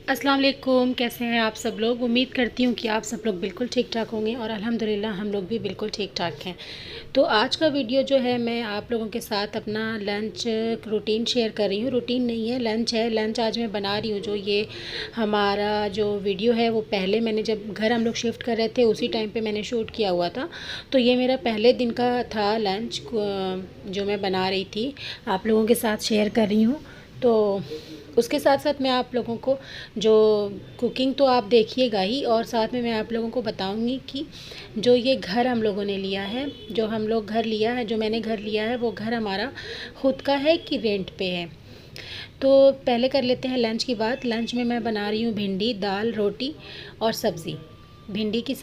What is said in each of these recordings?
अस्सलाम वालेकुम। कैसे हैं आप सब लोग। उम्मीद करती हूँ कि आप सब लोग बिल्कुल ठीक ठाक होंगे और अल्हम्दुलिल्लाह हम लोग भी बिल्कुल ठीक ठाक हैं। तो आज का वीडियो जो है मैं आप लोगों के साथ अपना लंच रूटीन शेयर कर रही हूँ। रूटीन नहीं है, लंच है। लंच आज मैं बना रही हूँ। जो ये हमारा जो वीडियो है वो पहले मैंने जब घर हम लोग शिफ्ट कर रहे थे उसी टाइम पे मैंने शूट किया हुआ था। तो ये मेरा पहले दिन का था लंच जो मैं बना रही थी, आप लोगों के साथ शेयर कर रही हूँ। तो उसके साथ साथ मैं आप लोगों को जो कुकिंग तो आप देखिएगा ही, और साथ में मैं आप लोगों को बताऊंगी कि जो ये घर हम लोगों ने लिया है, जो हम लोग घर लिया है, जो मैंने घर लिया है, वो घर हमारा खुद का है कि रेंट पे है। तो पहले कर लेते हैं लंच की बात। लंच में मैं बना रही हूँ भिंडी, दाल, रोटी और सब्ज़ी। भिंडी की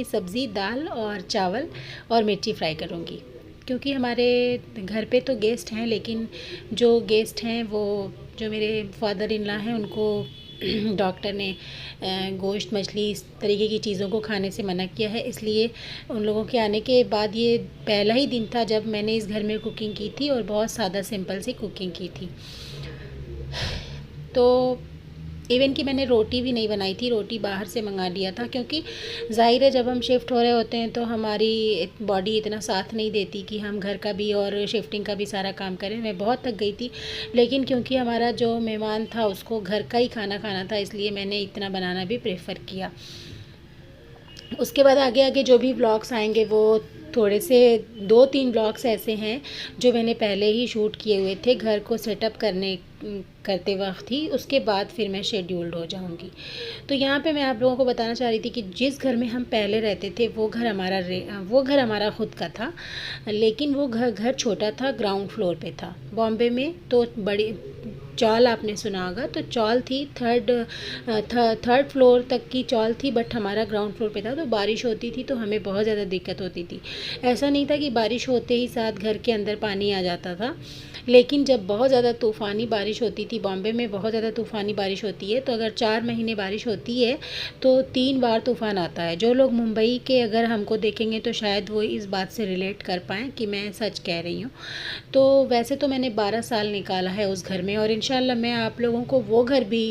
सब्ज़ी, दाल और चावल और मिर्ची फ्राई करूँगी। क्योंकि हमारे घर पे तो गेस्ट हैं, लेकिन जो गेस्ट हैं वो जो मेरे फादर इन लॉ हैं उनको डॉक्टर ने गोश्त, मछली, इस तरीके की चीज़ों को खाने से मना किया है। इसलिए उन लोगों के आने के बाद ये पहला ही दिन था जब मैंने इस घर में कुकिंग की थी, और बहुत सादा सिंपल सी कुकिंग की थी। तो इवन कि मैंने रोटी भी नहीं बनाई थी, रोटी बाहर से मंगा लिया था। क्योंकि ज़ाहिर है जब हम शिफ्ट हो रहे होते हैं तो हमारी बॉडी इतना साथ नहीं देती कि हम घर का भी और शिफ्टिंग का भी सारा काम करें। मैं बहुत थक गई थी, लेकिन क्योंकि हमारा जो मेहमान था उसको घर का ही खाना खाना था, इसलिए मैंने इतना बनाना भी प्रेफर किया। उसके बाद आगे आगे जो भी ब्लॉग्स आएंगे वो थोड़े से 2-3 ब्लॉग्स ऐसे हैं जो मैंने पहले ही शूट किए हुए थे घर को सेटअप करते वक्त ही। उसके बाद फिर मैं शेड्यूल्ड हो जाऊंगी। तो यहाँ पे मैं आप लोगों को बताना चाह रही थी कि जिस घर में हम पहले रहते थे वो घर हमारा ख़ुद का था। लेकिन वो घर छोटा था, ग्राउंड फ्लोर पे था। बॉम्बे में तो बड़ी चॉल आपने सुना होगा, तो चॉल थी, थर्ड फ्लोर तक की चॉल थी, बट हमारा ग्राउंड फ्लोर पे था। तो बारिश होती थी तो हमें बहुत ज़्यादा दिक्कत होती थी। ऐसा नहीं था कि बारिश होते ही साथ घर के अंदर पानी आ जाता था, लेकिन जब बहुत ज़्यादा तूफ़ानी बारिश होती थी, बॉम्बे में बहुत ज़्यादा तूफ़ानी बारिश होती है, तो अगर 4 महीने बारिश होती है तो 3 बार तूफ़ान आता है। जो लोग मुंबई के अगर हमको देखेंगे तो शायद वो इस बात से रिलेट कर पाएँ कि मैं सच कह रही हूँ। तो वैसे तो मैंने 12 साल निकाला है उस घर में, और इंशाल्लाह मैं आप लोगों को वो घर भी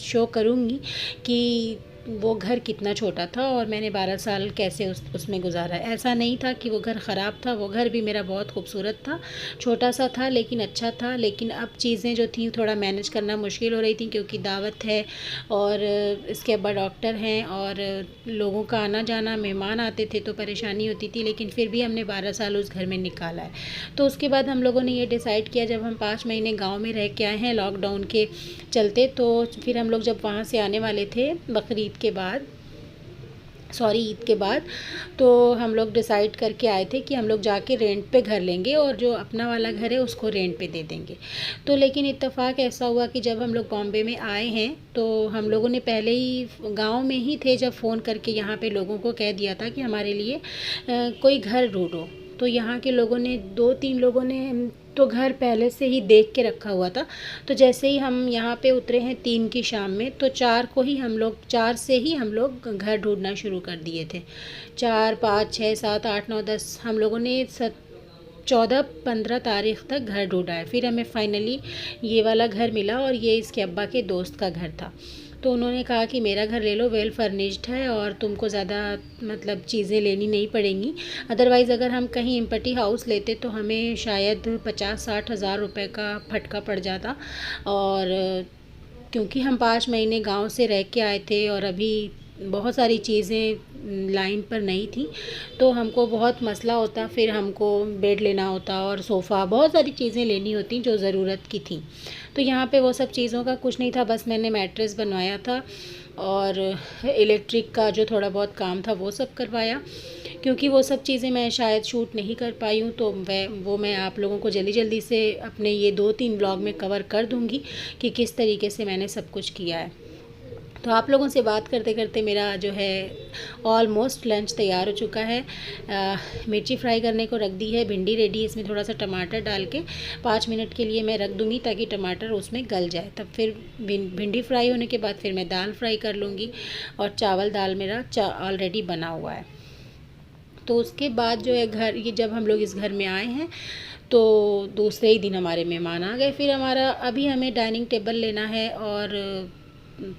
शो करूँगी कि वो घर कितना छोटा था और मैंने 12 साल कैसे उसमें गुजारा। ऐसा नहीं था कि वो घर ख़राब था, वो घर भी मेरा बहुत खूबसूरत था। छोटा सा था लेकिन अच्छा था। लेकिन अब चीज़ें जो थी थोड़ा मैनेज करना मुश्किल हो रही थी, क्योंकि दावत है और इसके अब्बा डॉक्टर हैं और लोगों का आना जाना, मेहमान आते थे तो परेशानी होती थी। लेकिन फिर भी हमने 12 साल उस घर में निकाला है। तो उसके बाद हम लोगों ने ये डिसाइड किया, जब हम 5 महीने गाँव में रह के आए हैं लॉकडाउन के चलते, तो फिर हम लोग जब वहाँ से आने वाले थे ईद के बाद, तो हम लोग डिसाइड करके आए थे कि हम लोग जाके रेंट पे घर लेंगे और जो अपना वाला घर है उसको रेंट पे दे देंगे। तो लेकिन इत्तेफाक ऐसा हुआ कि जब हम लोग बॉम्बे में आए हैं तो हम लोगों ने पहले ही गांव में ही थे जब फ़ोन करके यहाँ पे लोगों को कह दिया था कि हमारे लिए कोई घर ढूंढो। तो यहाँ के लोगों ने 2-3 लोगों ने तो घर पहले से ही देख के रखा हुआ था। तो जैसे ही हम यहाँ पे उतरे हैं 3 की शाम में, तो 4 से ही हम लोग घर ढूंढना शुरू कर दिए थे। 4, 5, 6, 7, 8, 9, 10 हम लोगों ने 14-15 तारीख तक घर ढूंढा है। फिर हमें फाइनली ये वाला घर मिला, और ये इसके अब्बा के दोस्त का घर था। तो उन्होंने कहा कि मेरा घर ले लो, वेल फर्निश्ड है और तुमको ज़्यादा मतलब चीज़ें लेनी नहीं पड़ेंगी। अदरवाइज़ अगर हम कहीं एम्पटी हाउस लेते तो हमें शायद 50-60 हज़ार रुपये का फटका पड़ जाता। और क्योंकि हम 5 महीने गांव से रह के आए थे और अभी बहुत सारी चीज़ें लाइन पर नहीं थी, तो हमको बहुत मसला होता। फिर हमको बेड लेना होता और सोफ़ा, बहुत सारी चीज़ें लेनी होती जो ज़रूरत की थी। तो यहाँ पे वो सब चीज़ों का कुछ नहीं था, बस मैंने मैट्रेस बनवाया था और इलेक्ट्रिक का जो थोड़ा बहुत काम था वो सब करवाया। क्योंकि वो सब चीज़ें मैं शायद शूट नहीं कर पाई हूँ, तो मैं आप लोगों को जल्दी जल्दी से अपने ये 2-3 ब्लॉग में कवर कर दूँगी कि किस तरीके से मैंने सब कुछ किया है। तो आप लोगों से बात करते करते मेरा जो है ऑलमोस्ट लंच तैयार हो चुका है। मिर्ची फ्राई करने को रख दी है, भिंडी रेडी, इसमें थोड़ा सा टमाटर डाल के 5 मिनट के लिए मैं रख दूँगी ताकि टमाटर उसमें गल जाए। तब फिर भिंडी फ्राई होने के बाद फिर मैं दाल फ्राई कर लूँगी, और चावल दाल मेरा ऑलरेडी बना हुआ है। तो उसके बाद जो है ये जब हम लोग इस घर में आए हैं तो दूसरे ही दिन हमारे मेहमान आ गए। फिर हमारा अभी हमें डाइनिंग टेबल लेना है और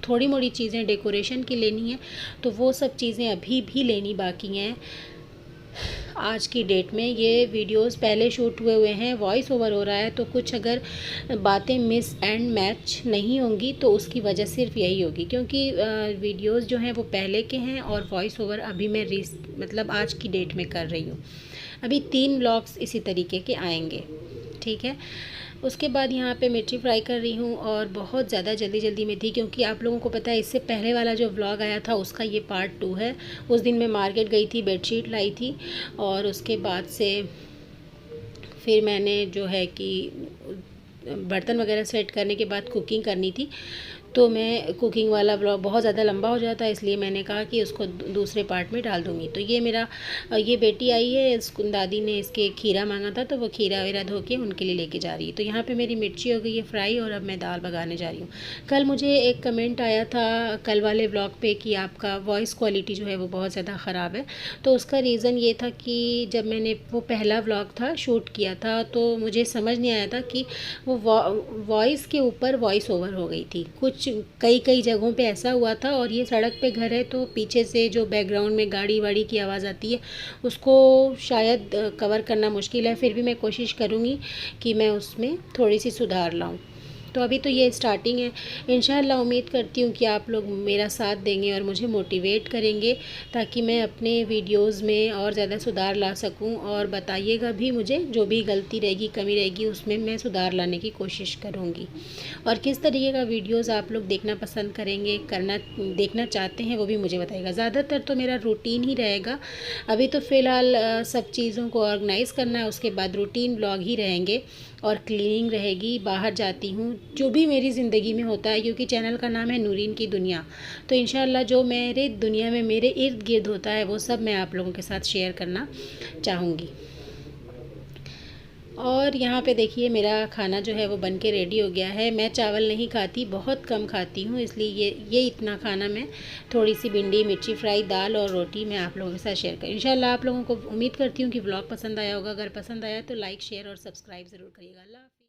थोड़ी मोड़ी चीज़ें डेकोरेशन की लेनी है, तो वो सब चीज़ें अभी भी लेनी बाकी हैं। आज की डेट में ये वीडियोस पहले शूट हुए हैं, वॉइस ओवर हो रहा है, तो कुछ अगर बातें मिस एंड मैच नहीं होंगी तो उसकी वजह सिर्फ यही होगी, क्योंकि वीडियोस जो हैं वो पहले के हैं और वॉइस ओवर अभी मैं मतलब आज की डेट में कर रही हूँ। अभी 3 व्लॉग्स इसी तरीके के आएंगे, ठीक है। उसके बाद यहाँ पे मिर्ची फ्राई कर रही हूँ और बहुत ज़्यादा जल्दी में थी, क्योंकि आप लोगों को पता है इससे पहले वाला जो व्लॉग आया था उसका ये पार्ट 2 है। उस दिन मैं मार्केट गई थी, बेडशीट लाई थी और उसके बाद से फिर मैंने जो है कि बर्तन वगैरह सेट करने के बाद कुकिंग करनी थी, तो मैं कुकिंग वाला ब्लॉग बहुत ज़्यादा लंबा हो जाता है, इसलिए मैंने कहा कि उसको दूसरे पार्ट में डाल दूँगी। तो ये बेटी आई है, दादी ने इसके खीरा मांगा था, तो वो खीरा वीरा धो के उनके लिए लेके जा रही है। तो यहाँ पे मेरी मिर्ची हो गई है फ्राई और अब मैं दाल भगाने जा रही हूँ। कल मुझे एक कमेंट आया था कल वाले ब्लॉग पे कि आपका वॉइस क्वालिटी जो है वो बहुत ज़्यादा ख़राब है। तो उसका रीज़न ये था कि जब मैंने वो पहला ब्लॉग था शूट किया था, तो मुझे समझ नहीं आया था कि वो वॉइस के ऊपर वॉइस ओवर हो गई थी। कुछ कई जगहों पे ऐसा हुआ था, और ये सड़क पे घर है तो पीछे से जो बैकग्राउंड में गाड़ी वाड़ी की आवाज़ आती है उसको शायद कवर करना मुश्किल है। फिर भी मैं कोशिश करूँगी कि मैं उसमें थोड़ी सी सुधार लाऊँ। तो अभी तो ये स्टार्टिंग है, इंशाल्लाह उम्मीद करती हूँ कि आप लोग मेरा साथ देंगे और मुझे मोटिवेट करेंगे, ताकि मैं अपने वीडियोस में और ज़्यादा सुधार ला सकूँ। और बताइएगा भी मुझे, जो भी गलती रहेगी, कमी रहेगी, उसमें मैं सुधार लाने की कोशिश करूँगी। और किस तरीके का वीडियोस आप लोग देखना पसंद करेंगे, देखना चाहते हैं, वो भी मुझे बताइएगा। ज़्यादातर तो मेरा रूटीन ही रहेगा। अभी तो फ़िलहाल सब चीज़ों को ऑर्गेनाइज़ करना है, उसके बाद रूटीन ब्लॉग ही रहेंगे और क्लीनिंग रहेगी। बाहर जाती हूँ, जो भी मेरी ज़िंदगी में होता है, क्योंकि चैनल का नाम है नूरीन की दुनिया, तो इंशाल्लाह जो मेरे दुनिया में मेरे इर्द गिर्द होता है वो सब मैं आप लोगों के साथ शेयर करना चाहूँगी। और यहाँ पे देखिए मेरा खाना जो है वो बन के रेडी हो गया है। मैं चावल नहीं खाती, बहुत कम खाती हूँ, इसलिए ये इतना खाना मैं थोड़ी सी भिंडी, मिर्ची फ्राई, दाल और रोटी मैं आप लोगों के साथ शेयर करूँ। इंशाल्लाह आप लोगों को उम्मीद करती हूँ कि व्लॉग पसंद आया होगा। अगर पसंद आया तो लाइक, शेयर और सब्सक्राइब ज़रूर करिएगा। अल्लाह।